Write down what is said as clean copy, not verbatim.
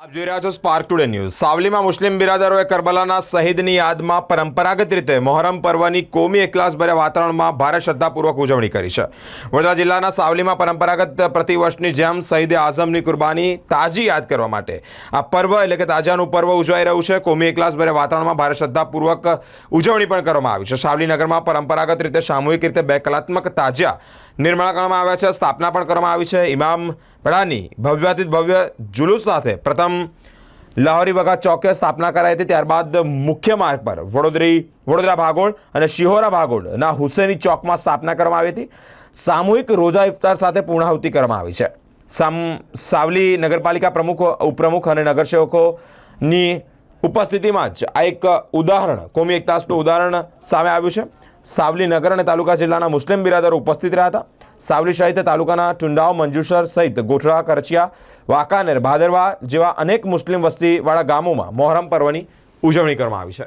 આપ જોઈ રહ્યા છો સ્પાર્ક ટુડે ન્યૂઝ। સાવલીમાં મુસ્લિમ બિરાદરોએ કરબલાના શહીદની યાદમાં પરંપરાગત રીતે મોહરમ પર્વની કોમી એકલાસભર્યા વાતાવરણમાં ભારે શ્રદ્ધાપૂર્વક ઉજવણી કરી છે। વડોદરા જિલ્લાના સાવલીમાં પરંપરાગત પ્રતિવર્ષની જેમ શહીદ આઝમની કુરબાની તાજી યાદ કરવા માટે આ પર્વ એટલે કે તાજાનું પર્વ ઉજવાઈ રહ્યું છે। કોમી એકલાસભર્યા વાતાવરણમાં ભારે શ્રદ્ધાપૂર્વક ઉજવણી પણ કરવામાં આવી છે। સાવલી નગરમાં પરંપરાગત રીતે સામૂહિક રીતે 2 કલાત્મક તાજિયા નિર્માણ કરવામાં આવ્યા છે, સ્થાપના પણ કરવામાં આવી છે। ઇમામ બડાની ભવ્યાતિત ભવ્ય જુલુસ સાથે પ્રથમ લાહોરી વગા ચોકે સ્થાપના કરાઈ હતી। ત્યારબાદ મુખ્ય માર્ગ પર વડોદરા ભાગોળ અને શિહોરા ભાગોળના હુસેની ચોકમાં સ્થાપના કરવામાં આવી હતી। સામૂહિક રોજા ઇફતાર સાથે પૂર્ણાહુતિ કરવામાં આવી છે। સાવલી નગરપાલિકા પ્રમુખ, ઉપપ્રમુખ અને નગરસેવકોની ઉપસ્થિતિમાં જ આ એક ઉદાહરણ, કોમી એકતાનું ઉદાહરણ સામે આવ્યું છે। સાવલી નગર અને તાલુકા જિલ્લાના મુસ્લિમ બિરાદરો ઉપસ્થિત રહ્યા હતા। સાવલી સહિત તાલુકાના ટુંડાવ, મંજુસર સહિત ગોઠડા, કરચિયા, વાંકાનેર, ભાદરવા જેવા અનેક મુસ્લિમ વસ્તીવાળા ગામોમાં મોહરમ પર્વની ઉજવણી કરવામાં આવી છે।